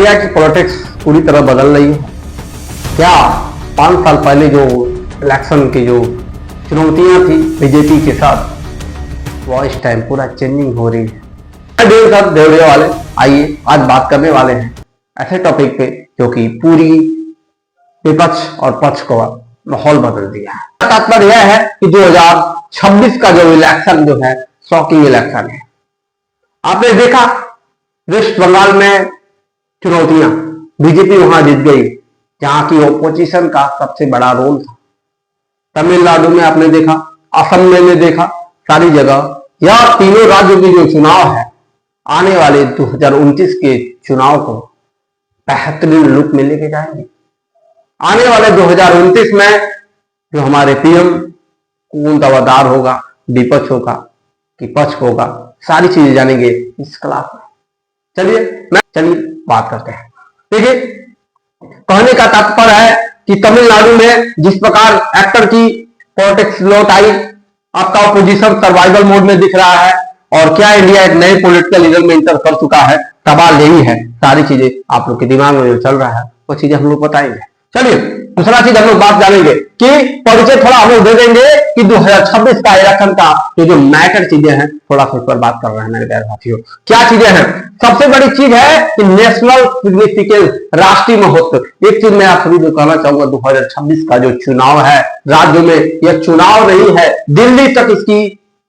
India की politics पूरी तरह बदल रही है। क्या 5 साल पहले जो इलेक्शन की जो चुनौतियां थी बीजेपी के साथ, वो इस टाइम पूरा चेंजिंग हो रही है। देवड़िया वाले आइए आज बात करने वाले हैं ऐसे टॉपिक पे जो कि पूरी विपक्ष और पक्ष को माहौल बदल दिया है। तात्पर्य यह है कि 2026 का जो इलेक्शन जो है शॉकिंग इलेक्शन है। आपने देखा वेस्ट बंगाल में चुनौतियां, बीजेपी वहां जीत गई जहां की ओपोजिशन का सबसे बड़ा रोल था। तमिलनाडु में आपने देखा, असम में देखा, सारी जगह यह तीनों राज्यों के जो चुनाव है आने वाले 2029 के चुनाव को बेहतरीन लुक में लेके जाएंगे। आने वाले 2029 में जो हमारे पीएम कौन दावादार होगा, विपक्ष होगा कि पक्ष होगा, सारी चीजें जानेंगे इस क्लास में। चलिए बात करते हैं। देखिए, कहने का तात्पर्य है कि तमिलनाडु में जिस प्रकार एक्टर की पॉलिटिक्स लौट आई, आपका ऑपोजिशन सर्वाइवल मोड में दिख रहा है और क्या इंडिया एक नए पॉलिटिकल लीडर में इंटर कर चुका है, सवाल यही है। सारी चीजें आप लोग के दिमाग में जो चल रहा है वो चीजें हम लोग बताएंगे। चलिए दूसरा चीज हम लोग बात जानेंगे कि परिचय थोड़ा हम लोग दे देंगे कि 2026 का इलेक्शन का जो मैटर चीजें हैं थोड़ा सा इस पर बात कर रहे हैं मेरे प्यारे साथियों। क्या चीजें हैं? सबसे बड़ी चीज है कि नेशनल सिग्निफिकेंस, राष्ट्रीय महत्व। एक चीज मैं आप सभी को कहना चाहूंगा, 2026 का जो चुनाव है राज्यों में, यह चुनाव नहीं है, दिल्ली तक इसकी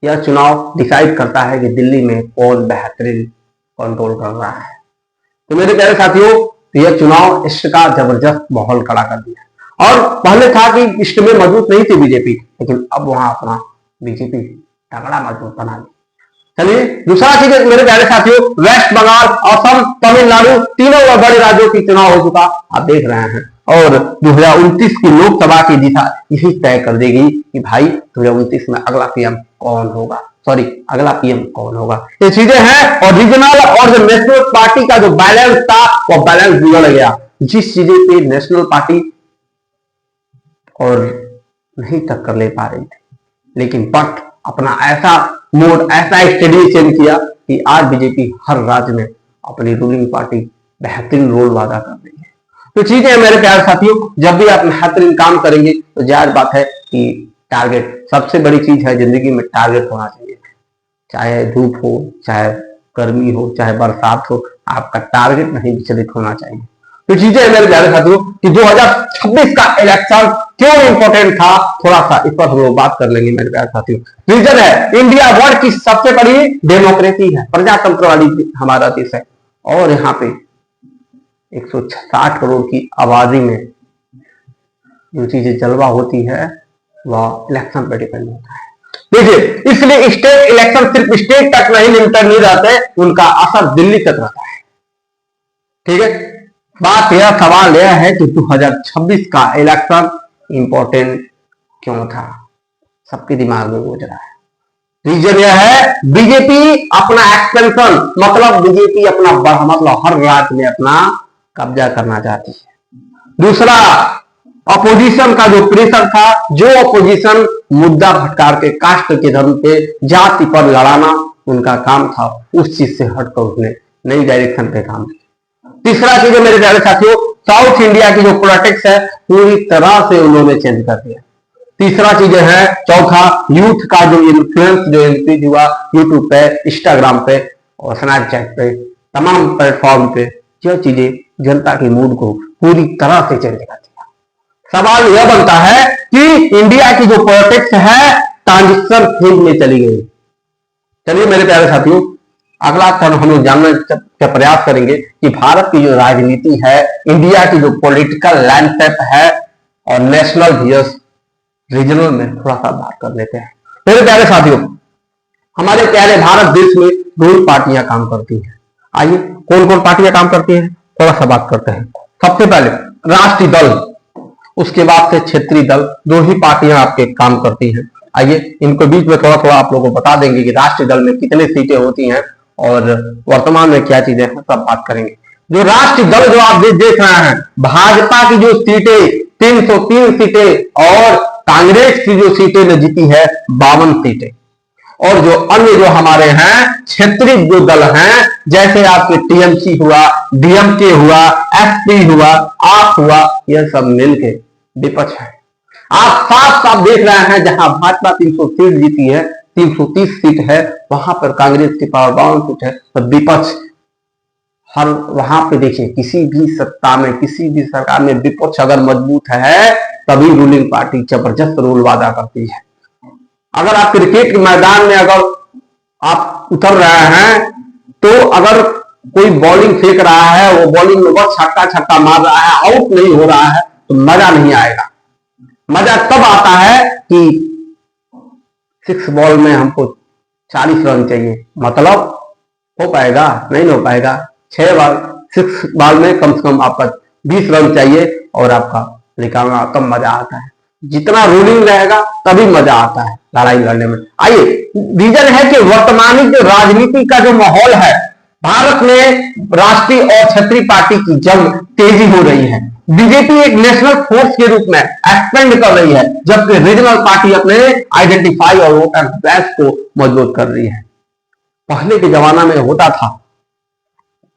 यह चुनाव डिसाइड करता है कि दिल्ली में कौन बेहतरीन कंट्रोल कर रहा है। तो मेरे प्यारे साथियों, यह चुनाव इष्ट का जबरदस्त माहौल खड़ा कर दिया। और पहले था कि इष्ट में मजबूत नहीं थी बीजेपी, लेकिन अब वहां अपना बीजेपी तगड़ा मजबूत बना लिया। चलिए दूसरा चीज मेरे प्यारे साथियों, वेस्ट बंगाल, असम, तमिलनाडु तीनों बड़े राज्यों की चुनाव हो चुका आप देख रहे हैं। और 2029 की लोकसभा की दिशा यही तय कर देगी कि भाई 2029 में अगला पीएम कौन होगा, अगला पीएम कौन होगा। ये चीजें हैं। और रीजनल और जो नेशनल पार्टी का जो बैलेंस था वो बैलेंस बिगड़ गया। जिस चीजें पे नेशनल पार्टी और नहीं टक्कर ले पा रही थी, लेकिन पट अपना ऐसा मोड, ऐसा स्ट्रेटजी चेंज किया कि आज बीजेपी हर राज्य में अपनी रूलिंग पार्टी बेहतरीन रोल वादा कर रही है। तो चीजें मेरे प्यारे साथियों, जब भी आप बेहतरीन काम करेंगे तो जाहिर बात है कि टारगेट सबसे बड़ी चीज है जिंदगी में, टारगेट होना चाहिए। चाहे धूप हो, चाहे गर्मी हो, चाहे बरसात हो, आपका टारगेट नहीं विचलित होना चाहिए। तो चीजें मेरे प्यारे साथियों कि 2026 का इलेक्शन क्यों इंपॉर्टेंट था, थोड़ा सा इस पर हम लोग बात कर लेंगे मेरे प्यारे साथियों। रीजन है, इंडिया वर्ल्ड की सबसे बड़ी डेमोक्रेसी है, प्रजातंत्र वाली हमारा देश है। और यहाँ पे 160 करोड़ की आबादी में जो चीजें जलवा होती है वह इलेक्शन पर डिपेंड होता है। देखिए, इसलिए स्टेट इलेक्शन सिर्फ स्टेट तक नहीं लिमिटेड नहीं रहते, उनका असर दिल्ली तक रहता है। ठीक है, बात यह सवाल यह है कि 2026 का इलेक्शन इंपॉर्टेंट क्यों था, सबके दिमाग में गुजर रहा है। रीजन यह है, बीजेपी अपना एक्सपेंशन, मतलब बीजेपी अपना मतलब हर राज्य में अपना कब्जा करना चाहती है। दूसरा, अपोजिशन का जो प्रेशर था, जो अपोजिशन मुद्दा भटकार के कास्ट के धर्म पे, जाति पर लड़ाना उनका काम था, उस चीज से हटकर उसने नई डायरेक्शन पे काम किया। तीसरा चीज है मेरे प्यारे साथियों, साउथ इंडिया की जो पॉलिटिक्स है पूरी तरह से उन्होंने चेंज कर दिया। तीसरा चीज है, चौथा, यूथ का जो इन्फ्लुएंस जो इंक्रीज हुआ यूट्यूब पे, इंस्टाग्राम पे और स्नैपचैट पे, तमाम प्लेटफॉर्म पे, यह चीजें जनता के मूड को पूरी तरह से चेंज कर दिया। सवाल यह बनता है कि इंडिया की जो पॉलिटिक्स है ट्रांजिशन फेज में चली गई। चलिए मेरे प्यारे साथियों, अगला टर्म हम लोग जानने का प्रयास करेंगे कि भारत की जो राजनीति है, इंडिया की जो पॉलिटिकल लैंडस्केप है और नेशनल व्यूज रीजनल में थोड़ा सा बात कर लेते हैं। मेरे प्यारे साथियों, हमारे प्यारे भारत देश में दो पार्टियां काम करती हैं। आइए कौन कौन पार्टियां काम करती हैं थोड़ा सा बात करते हैं। सबसे पहले राष्ट्रीय दल, उसके बाद से क्षेत्रीय दल, दो ही पार्टियां आपके काम करती हैं। आइए इनको बीच में थोड़ा थोड़ा आप लोगों को बता देंगे कि राष्ट्रीय दल में कितनी सीटें होती हैं और वर्तमान में क्या चीजें हैं, सब बात करेंगे। जो राष्ट्रीय दल जो आप देख रहे हैं, भाजपा की जो सीटें 303 सीटें और कांग्रेस की जो सीटें ने जीती है 52 सीटें। और जो अन्य जो हमारे हैं क्षेत्रीय जो दल हैं, जैसे आपके टीएमसी हुआ, डीएमके हुआ, एसपी हुआ, आप हुआ, यह सब मिलके विपक्ष है। आप साफ साफ देख रहे हैं जहां भाजपा 300 सीट जीती है, 330 सीट है, वहां पर कांग्रेस की पावर 52 सीट है, तो विपक्ष हर वहां पे देखिए किसी भी सत्ता में, किसी भी सरकार में विपक्ष अगर मजबूत है तभी रूलिंग पार्टी जबरदस्त रोल वादा करती है। अगर आप क्रिकेट के मैदान में अगर आप उतर रहे हैं तो अगर कोई बॉलिंग फेंक रहा है, वो बॉलिंग में बहुत छक्का मार रहा है, आउट नहीं हो रहा है, तो मजा नहीं आएगा। मजा तब आता है कि 6 बॉल में हमको 40 रन चाहिए, मतलब हो पाएगा? नहीं हो पाएगा। 6 बॉल में कम से कम आपका 20 रन चाहिए और आपका निकालना, तब मजा आता है। जितना रूलिंग रहेगा तभी मजा आता है लड़ाई लड़ने में। आइए, रीजन है कि वर्तमान जो राजनीति का जो माहौल है, भारत में राष्ट्रीय और क्षेत्रीय पार्टी की जंग तेजी हो रही है। बीजेपी एक नेशनल फोर्स के रूप में एक्सपेंड कर रही है, जबकि रीजनल पार्टी अपने आइडेंटिफाई और वोटर बेस को मजबूत कर रही है। पहले के जमाना में होता था,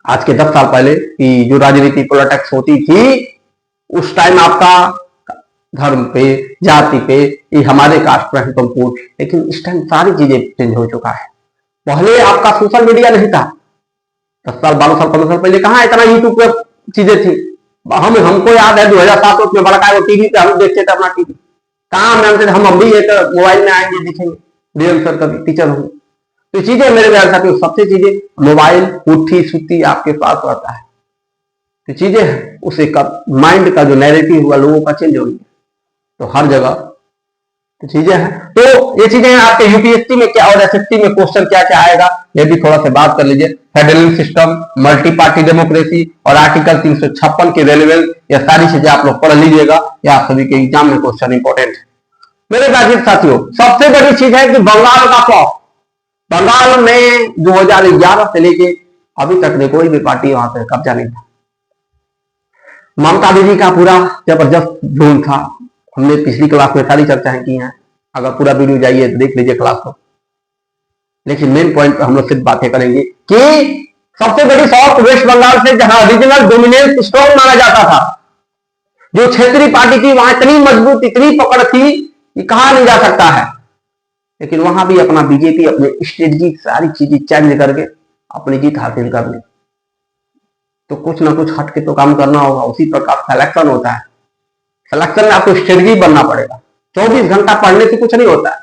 आज के 10 साल पहले की जो राजनीति पॉलिटिक्स होती थी, उस टाइम आपका धर्म पे, जाति पे, ये हमारे कास्ट पे कम वोट, लेकिन इस टाइम सारी चीजें चेंज हो चुका है। पहले आपका सोशल मीडिया नहीं था, 10 साल 12 साल 15 साल पहले कहां इतना यूट्यूब पे चीजें थी। हमको याद है 2007 में बड़ा वो टीवी पे हम देखते थे अपना टीवी, कहां जानते थे हम अभी एक मोबाइल में आएंगे दिखेंगे, डीएम सर कभी टीचर होंगे, तो चीजें मेरे ख्याल से सबसे चीजें मोबाइल उठी सुती आपके पास रहता है, तो चीजें उसे माइंड का जो नैरेटिव हुआ लोगों का चेंज हो गया, तो हर जगह तो चीजें हैं। तो ये चीजें हैं आपके यूपीएससी में क्या और एसएससी में क्वेश्चन क्या क्या आएगा, ये भी थोड़ा सा बात कर लीजिए। Federal system, multi party democracy और आर्टिकल 356 के रेलेवेंस, ये सारी चीजें आप लोग पढ़ लीजिएगा, या आप सभी के एग्जाम में क्वेश्चन इंपॉर्टेंट है। मेरे राजीव साथियों, सबसे बड़ी चीज है कि बंगाल का फ्लॉप। बंगाल में 2011 से लेके अभी तक ने कोई भी पार्टी वहां पे कब्जा नहीं था। ममता दीदी का पूरा जबरदस्त जोन था, हमने पिछली क्लास में सारी चर्चाएं की हैं, अगर पूरा वीडियो जाइए तो देख लीजिए क्लास को। लेकिन मेन पॉइंट पर हम लोग सिर्फ बातें करेंगे कि सबसे बड़ी शौक वेस्ट बंगाल से, जहां रीजनल डोमिनेंस स्ट्रॉन्ग माना जाता था, जो क्षेत्रीय पार्टी की वहां इतनी मजबूत, इतनी पकड़ थी कि कहा नहीं जा सकता है, लेकिन वहां भी अपना बीजेपी अपने स्ट्रेटजी सारी चीजें चेंज करके अपनी जीत हासिल कर ली। तो कुछ ना कुछ हट के तो काम करना होगा, उसी प्रकार सिलेक्शन होता है। सिलेक्शन में आपको स्ट्रेटजी बनना पड़ेगा। 24 घंटा पढ़ने से कुछ नहीं होता है,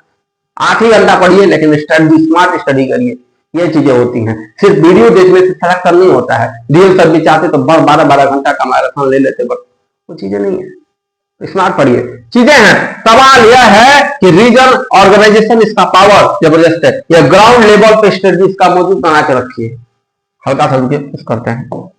8 ही घंटा पढ़िए, लेकिन स्टडी स्मार्ट स्टडी करिए, ये चीजें होती हैं। सिर्फ वीडियो देखने से सिलेक्शन नहीं होता है। डीएम सर भी चाहते तो 12-12 घंटा का मैराथन ले लेते, बट वो चीजें नहीं है। स्मार्ट पढ़िए, चीजें हैं। सवाल यह है कि रीजन ऑर्गेनाइजेशन इसका पावर जबरदस्त है, या ग्राउंड लेवल पे स्ट्रेटजी इसका मौजूद बना के रखिए। हल्का सा कुछ करते हैं।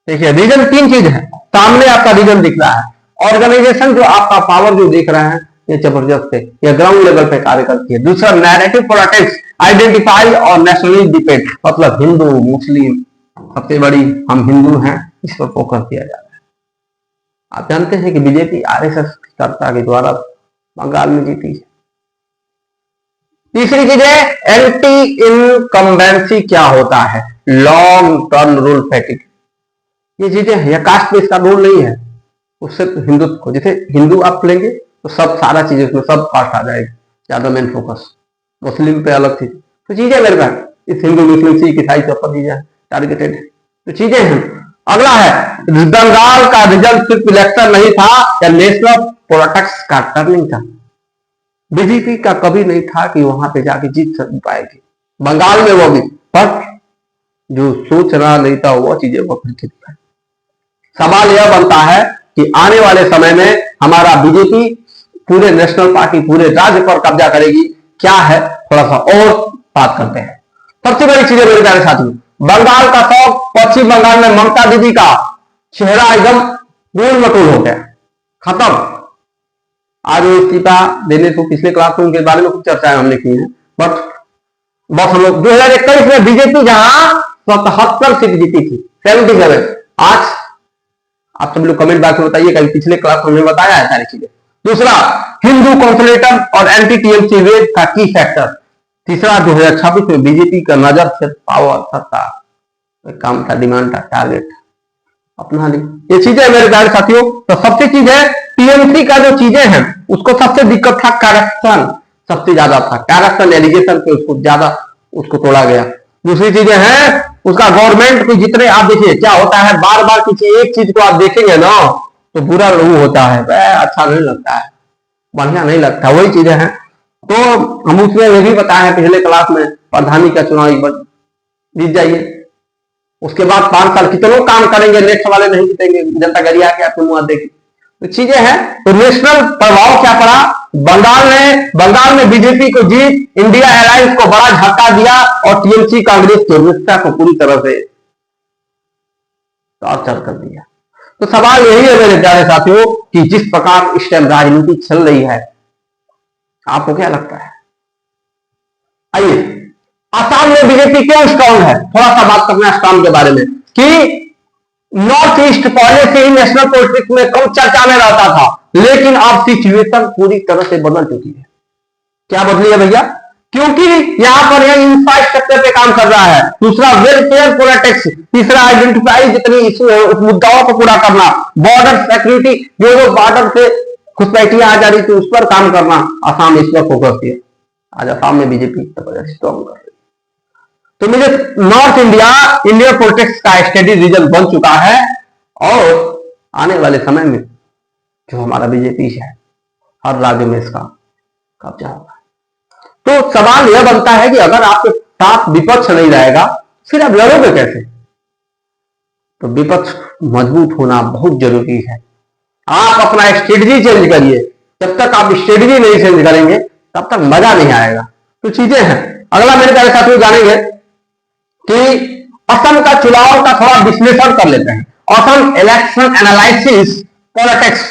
देखिए, रीजन 3 चीज है, सामने आपका रीजन दिख रहा है। ऑर्गेनाइजेशन जो आपका पावर जो देख रहे हैं, ये जबरदस्त है, ये ग्राउंड लेवल पे कार्य करती है। दूसरा, नैरेटिव पॉलिटिक्स, आइडेंटिफाई और नेशनली डिपेंड, मतलब हिंदू मुस्लिम, सबसे बड़ी हम हिंदू हैं, इस पर फोकस किया जा रहा है। आप जानते हैं कि बीजेपी आरएसएस सत्ता के द्वारा बंगाल में जीती है। तीसरी चीज है एंटी इनकम्बेंसी, क्या होता है लॉन्ग टर्म रूल फैटिक, ये चीजें हैं। या कास्ट पे इसका रूल नहीं है, उससे हिंदुत्व को, जैसे हिंदू आप लेंगे तो सब सारा चीज उसमें सब कास्ट आ जाएगी, ज्यादा मेन फोकस मुस्लिम पे अलग थी, तो चीजें मेरे पास इस हिंदू मुस्लिम सिख ईसाई सब पर चीजें टारगेटेड है, तो चीजें हैं। अगला है बंगाल का रिजल्ट सिर्फ इलेक्शन नहीं था, या नेशनल पॉलिटिक्स का टर्निंग था। बीजेपी का कभी नहीं था कि वहां पे जाके जीत पाएगी बंगाल में, वो भी, पर जो सोच रहा नहीं था वो चीजें वो फिर दिखाई। सवाल यह बनता है कि आने वाले समय में हमारा बीजेपी पूरे नेशनल पार्टी पूरे राज्य पर कब्जा करेगी, क्या है, थोड़ा सा और बात करते हैं। सबसे बड़ी चीजें मेरे प्यारे साथियों, बंगाल का शौक, पश्चिम बंगाल में ममता दीदी का चेहरा एकदम गोल मटोल हो गया, खत्म। आज वो इस्तीफा देने को पिछले क्लास में उनके बारे में कुछ चर्चाएं हमने की है, बट बस हम लोग 2021 में बीजेपी जहां 77 सीट जीती थी, 77, आज आप सब लोग कमेंट बॉक्स में बताइएगा, पिछले क्लास में बताया है सारी चीजें। दूसरा, हिंदू कॉन्सुलेटर और एंटी टीएमसी वेव का की फैक्टर। तीसरा, 2026 में बीजेपी का नजर से पावर सत्ता, काम था, डिमांड था, टारगेट अपना ली, ये चीजें मेरे प्यारे साथियों। तो सबसे चीज है टीएमसी का जो चीजें हैं उसको सबसे दिक्कत था करप्शन, सबसे ज्यादा था करप्शन, एलिगेशन पे उसको ज्यादा उसको तोड़ा गया। दूसरी चीजें हैं उसका गवर्नमेंट को जितने, आप देखिए क्या होता है, बार बार किसी एक चीज को आप देखेंगे ना तो बुरा वो होता है, अच्छा नहीं लगता है, बढ़िया नहीं लगता, वही चीजें हैं। तो हम उसमें ये भी बताए हैं पिछले क्लास में, प्रधानी का चुनाव एक बार जीत जाइए, उसके बाद 5 साल कितनों काम करेंगे, नेक्स्ट वाले नहीं जीतेंगे, जनता गरिया के आपको मुंह देगी, तो चीजें हैं। तो नेशनल प्रभाव क्या पड़ा, बंगाल में बीजेपी को जीत, इंडिया अलायंस को बड़ा झटका दिया और टीएमसी कांग्रेस की रिश्ता को पूरी तरह से टॉर्चर कर दिया। तो सवाल यही है मेरे प्यारे साथियों कि जिस प्रकार इस टाइम राजनीति चल रही है, आपको क्या लगता है? आइए, असम में बीजेपी क्यों स्ट्रांग है, थोड़ा सा बात करना है असम के बारे में कि नॉर्थ ईस्ट पहले से ही नेशनल पॉलिटिक्स में कम चर्चा में रहता था, लेकिन अब सिचुएशन पूरी तरह से बदल चुकी है। क्या बदली है भैया? क्योंकि यहां पर यह इंफ्रास्ट्रक्चर पे काम कर रहा है, दूसरा वेलफेयर पॉलिटिक्स, तीसरा आइडेंटिफाई जितनी इशू है उस मुद्दाओं को पूरा करना, बॉर्डर सिक्योरिटी, जो बॉर्डर से घुसपैठियां आ जा रही थी उस पर काम करना, असम इस पर फोकस किया। आज असम में बीजेपी स्ट्रॉन्ग कर रही है। तो मुझे नॉर्थ इंडियन पॉलिटिक्स का स्टडी रीजन बन चुका है और आने वाले समय में जो हमारा बीजेपी है हर राज्य में इसका कब्जा होगा। तो सवाल यह बनता है कि अगर आपके साथ विपक्ष नहीं रहेगा फिर आप लड़ोगे कैसे? तो विपक्ष मजबूत होना बहुत जरूरी है। आप अपना स्ट्रेटजी चेंज करिए, जब तक आप स्ट्रेटजी नहीं चेंज करेंगे तब तक मजा नहीं आएगा। तो चीजें हैं। अगला मेरे प्यारे साथियों जानेंगे कि असम का चुनाव का थोड़ा विश्लेषण कर लेते हैं। Assam election analysis politics,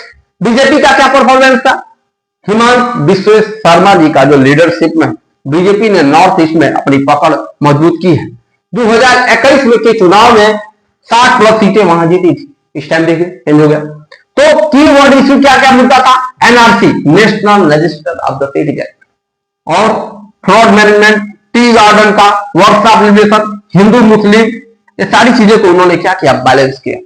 BJP का क्या परफॉर्मेंस था? हिमंत बिश्व शर्मा जी का जो लीडरशिप में बीजेपी ने नॉर्थ ईस्ट में अपनी पकड़ मजबूत की है। 2021 में के चुनाव में 60+ सीटें वहां जीती थी। इस टाइम देखिए चेंज हो गया। तो की वर्ड इश्यू क्या क्या मुद्दा था? NRC, national register of the citizen, और फ्रॉड मैनेजमेंट, टी गार्डन का, वर्कशॉप रिलेशन, हिंदू मुस्लिम, ये सारी चीजें को उन्होंने क्या किया? बैलेंस किया।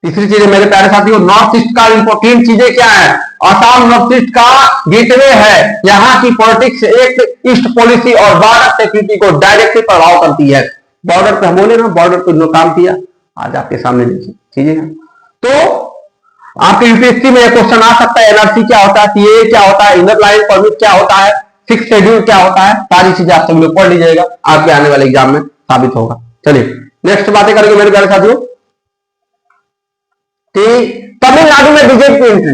तीसरी चीजें मेरे प्यारे साथियों, नॉर्थ ईस्ट का इंपोर्टेंट चीजें क्या है? असम नॉर्थ ईस्ट का गेटवे है। यहाँ की पॉलिटिक्स एक ईस्ट पॉलिसी और बॉर्डर सिक्योरिटी को डायरेक्टली प्रभाव करती है। बॉर्डर पे हम बोले ना, बॉर्डर पे जो काम किया आज आपके सामने देखिए चीजें। तो आपके यूपीएससी में क्वेश्चन आ सकता है, एनआरसी क्या होता है, सीए क्या होता है, इनर लाइन परमिट क्या होता है, 6 शेड्यूल क्या होता है, सारी चीजें आप सब लोग पढ़ लीजिएगा, आपके आने वाले एग्जाम में साबित होगा। चलिए नेक्स्ट बातें करेंगे मेरे प्यारे साथियों कि तमिलनाडु में बीजेपी की एंट्री।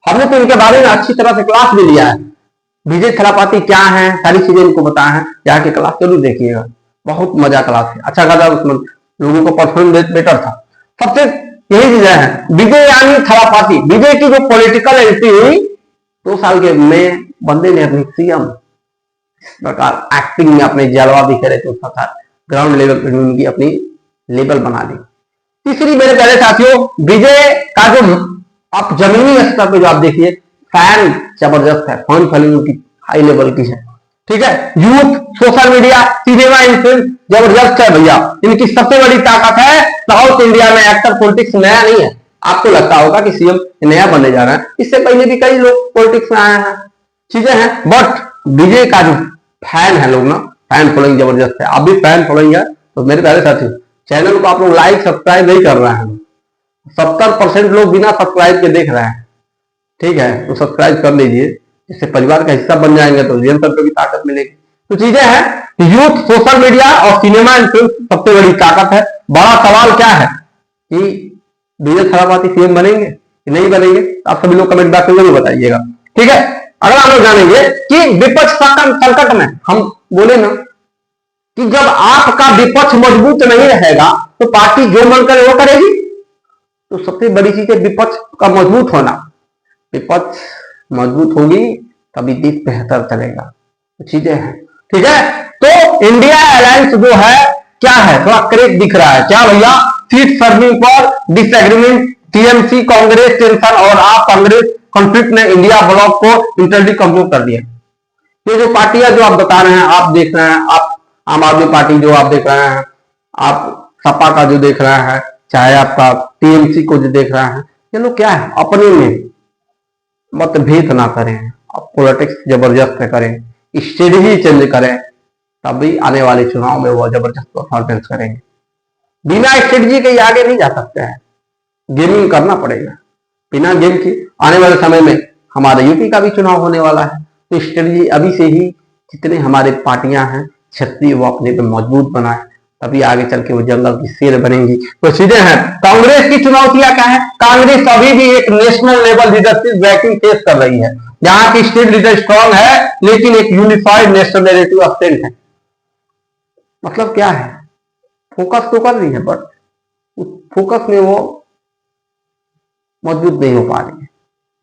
हमने तो इनके बारे में अच्छी तरह से क्लास भी लिया है, विजय थलापाती क्या है, सारी चीजें इनको बताया है, यहाँ की क्लास जरूर देखिएगा, बहुत मजा क्लास है, अच्छा खासा उसमें लोगों को परफॉर्मेंस बेटर था। सबसे यही चीजें हैं। विजय यानी थलापाती, विजय की जो पॉलिटिकल एंट्री हुई 2 साल के में बंदे ने अपनी सीएम इस प्रकार एक्टिंग में अपने जलवा दिखे रहे थे, उस प्रकार ग्राउंड लेवल पर उनकी अपनी लेवल बना ली। तीसरी मेरे प्यारे साथियों, विजय का जो आप जमीनी स्तर पे जो आप देखिए फैन जबरदस्त है, फैन फॉलोइंग की हाई लेवल की है, ठीक है। Youth, social media, cinema influence जबरदस्त है भैया। इनकी सबसे बड़ी ताकत है साउथ इंडिया में एक्टर पॉलिटिक्स नया नहीं है। आपको लगता होगा कि सीएम नया बनने जा रहा है, इससे पहले भी कई लोग पॉलिटिक्स में आए हैं, चीजें हैं, बट विजय का जो फैन है लोग ना, फैन फॉलोइंग जबरदस्त है। आप भी फैन फॉलोइंग है तो मेरे प्यारे साथियों चैनल को आप लोग लाइक सब्सक्राइब नहीं कर रहे हैं। 70% लोग बिना सब्सक्राइब के देख रहे हैं, ठीक है, तो सब्सक्राइब कर लीजिए, इससे परिवार का हिस्सा बन जाएंगे तो रियल तौर पर भी ताकत मिलेगी। तो चीजें हैं, यूथ, सोशल मीडिया और सिनेमा इन्फ्लुएंस सबसे बड़ी ताकत है। बड़ा सवाल क्या है कि विजय थलापाती सीएम बनेंगे कि नहीं बनेंगे? आप सभी लोग कमेंट बॉक्स में बताइएगा, ठीक है। अगला हम लोग जानेंगे कि विपक्ष संकट में, हम बोले ना कि जब आपका विपक्ष मजबूत नहीं रहेगा तो पार्टी जो मन करे वो करेगी। तो सबसे बड़ी चीज है विपक्ष का मजबूत होना। विपक्ष मजबूत होगी तभी देश बेहतर चलेगा। तो चीजें हैं, ठीक है। तो इंडिया अलायंस जो है क्या है, थोड़ा क्रेक दिख रहा है क्या भैया? सीट सर्विंग पर डिसएग्रीमेंट टीएमसी कांग्रेस टेंशन और आप कांग्रेस कॉन्फ्लिक्ट ने इंडिया ब्लॉक को इंटरली कमजोर कर दिया। ये जो पार्टियां जो आप बता रहे हैं, आप देख रहे हैं, आप आम आदमी पार्टी जो आप देख रहे हैं, आप सपा का जो देख रहे हैं, चाहे आपका टीएमसी को जो देख रहे हैं, ये लोग क्या है, अपने में मतभेद ना करें, आप पॉलिटिक्स जबरदस्त करें, स्ट्रेटजी चेंज करें, तभी आने वाले चुनाव में वो जबरदस्त परफॉर्मेंस करेंगे। बिना स्ट्रेटजी के आगे नहीं जा सकते हैं, गेमिंग करना पड़ेगा। बिना गेम के आने वाले समय में हमारे यूपी का भी चुनाव होने वाला है, तो स्ट्रेटजी अभी से ही जितने हमारे पार्टियां हैं क्षेत्रीय वो अपने पे मजबूत बनाए, तभी आगे चल के वो जंगल की शेर बनेंगी। तो चीजें हैं। कांग्रेस की चुनौतियां क्या है? कांग्रेस अभी भी एक national level leadership vacuum face कर रही है। यहाँ की स्टेट लीडर स्ट्रांग है, लेकिन एक यूनिफाइड नेशनल नैरेटिव एब्सेंट है। मतलब क्या है? फोकस तो कर रही है, बट फोकस में वो मजबूत नहीं हो पा रही है।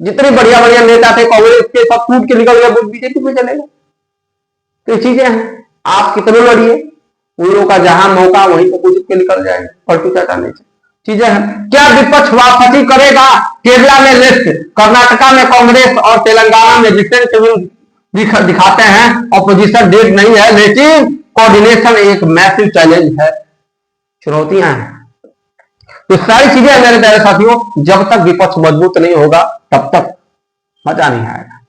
जितने बढ़िया बढ़िया नेता थे कांग्रेस के, सब टूट के निकल गए, वो बीजेपी में चले गए। तो चीजें हैं, आप कितने लड़िए, उन लोगों का जहां मौका वहीं पर कूद के निकल जाएंगे। पलटू चाचा नहीं चीजें हैं। क्या विपक्ष वापसी करेगा? केरला में लेफ्ट, कर्नाटका में कांग्रेस और तेलंगाना में डिफरेंट दिखाते हैं। ऑपोजिशन डेट नहीं है, लेकिन कोऑर्डिनेशन एक मैसिव चैलेंज है, चुनौतियां हैं। तो सारी चीजें मेरे प्यारे साथियों, जब तक विपक्ष मजबूत नहीं होगा तब तक मजा नहीं आएगा।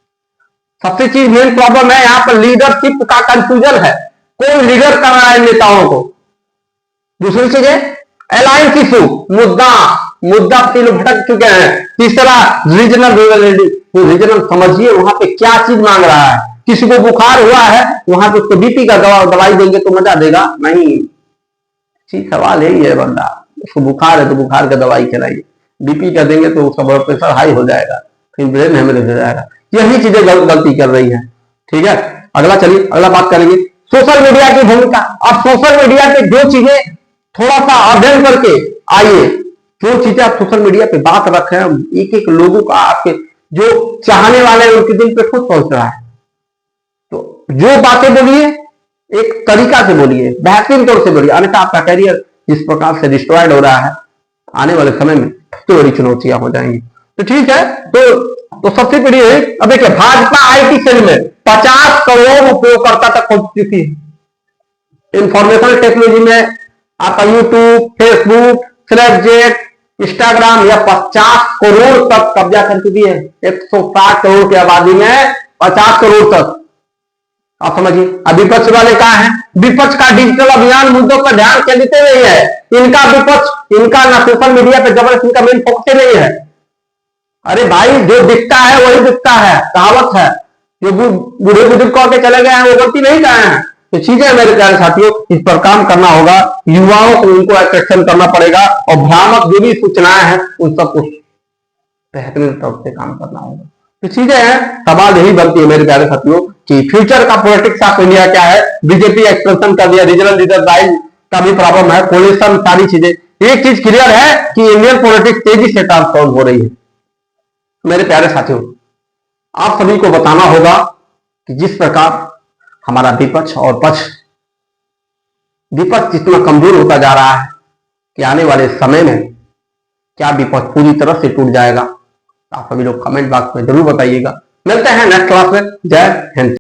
सबसे चीज मेन प्रॉब्लम है यहाँ पर लीडरशिप का कंफ्यूजन है। कोई लीडर कर रहा है नेताओं को। दूसरी चीज है अलायंस इशू, मुद्दा तीन भटक चुके हैं। तीसरा रीजनल समझिए वहां पे क्या चीज मांग रहा है। किसी को बुखार हुआ है, वहां पे उसको बीपी का दवाई देंगे तो मजा देगा नहीं। सवाल यही है, बंदा उसको बुखार है तो बुखार का दवाई खिलाइए, बीपी का देंगे तो उसका ब्लड प्रेशर हाई हो जाएगा, फिर ब्रेन हेमरेज हो जाएगा। यही चीजें गलती कर रही है। ठीक है, अगला चलिए, अगला बात करेंगे सोशल मीडिया की भूमिका। अब सोशल मीडिया पे जो चीजें थोड़ा सा अध्ययन करके आइए, जो चीजें आप सोशल मीडिया पे बात रख रहे हैं, एक एक लोगों का, आपके जो चाहने वाले हैं उनके दिल पे खुद पहुंच रहा है। तो जो बातें बोलिए एक तरीका से बोलिए, बेहतरीन तौर से बोलिए, अन्यथा आपका करियर जिस प्रकार से डिस्ट्रॉयड हो रहा है, आने वाले समय में तो बड़ी चुनौतियां हो जाएंगी। तो ठीक है, तो सबसे पहले अब देखिए, भाजपा आईटी सेल में 50 करोड़ उपयोगकर्ता तक पहुंच चुकी है। इंफॉर्मेशन टेक्नोलॉजी में आपका यूट्यूब, फेसबुक, स्नैपचैट, इंस्टाग्राम या 50 करोड़ तक कब्जा कर चुकी है। 160 करोड़ की आबादी में 50 करोड़ तक, आप समझिए। अब विपक्ष वाले कहा है? विपक्ष का डिजिटल अभियान मुद्दों पर ध्यान केंद्रित नहीं है। इनका विपक्ष, इनका ना सोशल मीडिया पे जबरदस्त, इनका मेन फोकस नहीं है। अरे भाई, जो दिखता है वही दिखता है, कहावत है। जो बूढ़े बुजुर्ग कह के चले गए हैं वो गलती नहीं कहे हैं। तो चीजें मेरे प्यारे साथियों, इस पर काम करना होगा। युवाओं को उनको अट्रैक्शन करना पड़ेगा और भ्रामक जो भी सूचनाएं हैं उन सबको बेहतरीन तौर से काम करना होगा। तो चीजें हैं, सवाल यही बनती है मेरे प्यारे साथियों कि फ्यूचर का पॉलिटिक्स ऑफ इंडिया क्या है। बीजेपी एक्सपेंशन कर दिया, रीजनल लीडर राइज का भी प्रॉब्लम है, कोलिशन, सारी चीजें। एक चीज क्लियर है कि इंडियन पॉलिटिक्स तेजी से ट्रांसफॉर्म हो रही है। मेरे प्यारे साथियों, आप सभी को बताना होगा कि जिस प्रकार हमारा विपक्ष और पक्ष, विपक्ष जितना कमजोर होता जा रहा है कि आने वाले समय में क्या विपक्ष पूरी तरह से टूट जाएगा। आप सभी लोग कमेंट बॉक्स में जरूर बताइएगा। मिलते हैं नेक्स्ट क्लास में। जय हिंद।